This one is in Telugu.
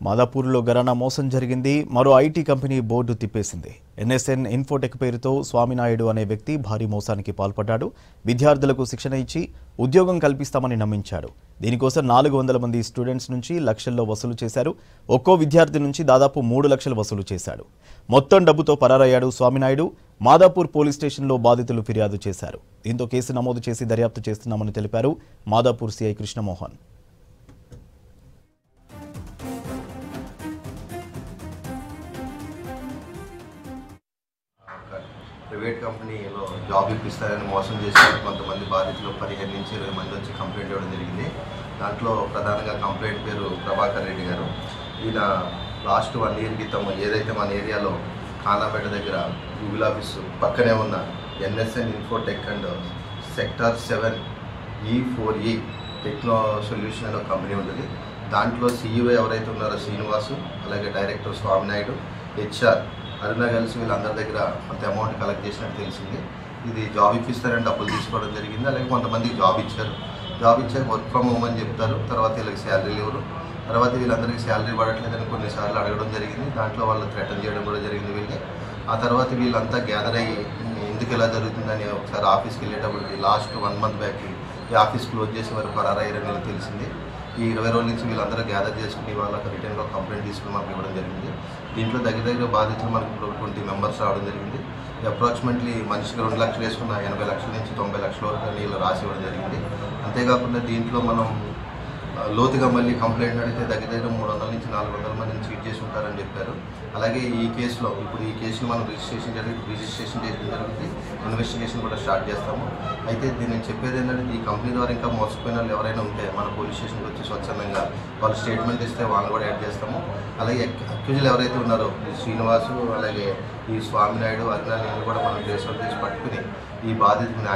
మాదాపూర్లో ఘరానా మోసం జరిగింది. మరో ఐటీ కంపెనీ బోర్డు తిప్పేసింది. ఎన్ఎస్ఎన్ ఇన్ఫోటెక్ పేరుతో స్వామినాయుడు అనే వ్యక్తి భారీ మోసానికి పాల్పడ్డాడు. విద్యార్థులకు శిక్షణ ఇచ్చి ఉద్యోగం కల్పిస్తామని నమ్మించాడు. దీనికోసం 400 మంది స్టూడెంట్స్ నుంచి లక్షల్లో వసూలు చేశారు. ఒక్కో విద్యార్థి నుంచి దాదాపు 3 లక్షలు వసూలు చేశాడు. మొత్తం డబ్బుతో పరారయ్యాడు స్వామినాయుడు. మాదాపూర్ పోలీస్ స్టేషన్లో బాధితులు ఫిర్యాదు చేశారు. దీంతో కేసు నమోదు చేసి దర్యాప్తు చేస్తున్నామని తెలిపారు మాదాపూర్ సిఐ కృష్ణమోహన్. ప్రైవేట్ కంపెనీలో జాబ్ ఇప్పిస్తారని మోసం చేశారు. కొంతమంది బాధితులు 15 నుంచి 20 మంది వచ్చి కంప్లైంట్ ఇవ్వడం జరిగింది. దాంట్లో ప్రధానంగా కంప్లైంట్ పేరు ప్రభాకర్ రెడ్డి గారు. ఈయన లాస్ట్ 1 ఇయర్ క్రితం ఏదైతే మన ఏరియాలో ఖానాపేట దగ్గర గూగుల్ ఆఫీసు పక్కనే ఉన్న NSN Infotech and sector 7 E4E techno solution అనే కంపెనీ ఉంటుంది. దాంట్లో CEO ఎవరైతే ఉన్నారో శ్రీనివాసు, అలాగే డైరెక్టర్ స్వామినాయుడు, HR అరుణ కలిసి వీళ్ళందరి దగ్గర కొంత అమౌంట్ కలెక్ట్ చేసినట్టు తెలిసింది. ఇది జాబ్ ఇప్పిస్తారని డబ్బులు తీసుకోవడం జరిగింది. అలాగే కొంతమందికి జాబ్ ఇచ్చారు. జాబ్ ఇచ్చాక వర్క్ ఫ్రమ్ హోమ్ అని చెప్తారు. తర్వాత వీళ్ళకి శాలరీలు ఇవ్వరు. తర్వాత వీళ్ళందరికీ శాలరీ పడట్లేదని కొన్నిసార్లు అడగడం జరిగింది. దాంట్లో వాళ్ళు థ్రెటన్ చేయడం కూడా జరిగింది వీళ్ళకి. ఆ తర్వాత వీళ్ళంతా గ్యాదర్ అయ్యి ఎందుకు ఇలా జరుగుతుందని ఒకసారి ఆఫీస్కి వెళ్ళేటప్పటికి లాస్ట్ 1 మంత్ బ్యాక్ ఈ ఆఫీస్ క్లోజ్ చేసి వారు పరారయ్యారని తెలిసింది. ఈ 20 రోజుల నుంచి వీళ్ళందరూ గ్యాదర్ చేసుకుని వాళ్ళకి రిటర్న్గా కంప్లైంట్ తీసుకుని మనకు ఇవ్వడం జరిగింది. దీంట్లో దగ్గర బాధితులు మనకు 20 మెంబర్స్ రావడం జరిగింది. అప్రాక్సిమేట్లీ మనిషికి 2 లక్షలు వేసుకున్న 80 లక్షల నుంచి 90 లక్షల వరకు వీళ్ళు రాసి ఇవ్వడం జరిగింది. అంతేకాకుండా దీంట్లో మనం లోతుగా మళ్ళీ కంప్లైంట్ అడిగితే దగ్గర 300 నుంచి 400 మందిని చీట్ చేసి ఉంటారని చెప్పారు. అలాగే ఈ కేసులో ఈ కేసును మనం రిజిస్ట్రేషన్ చేయడం జరుగుతుంది. ఇన్వెస్టిగేషన్ కూడా స్టార్ట్ చేస్తాము. అయితే నేను చెప్పేది ఏంటంటే ఈ కంపెనీ ద్వారా ఇంకా మోసపోయిన వాళ్ళు ఎవరైనా ఉంటే మన పోలీస్ స్టేషన్కి వచ్చి స్వచ్ఛందంగా వాళ్ళు స్టేట్మెంట్ ఇస్తే వాళ్ళని కూడా యాడ్ చేస్తాము. అలాగే అక్యూజులు ఎవరైతే ఉన్నారో ఈ శ్రీనివాసు, అలాగే ఈ స్వామినాయుడు, అరుణ కూడా మనం కేసులు తీసి పట్టుకుని ఈ బాధితుని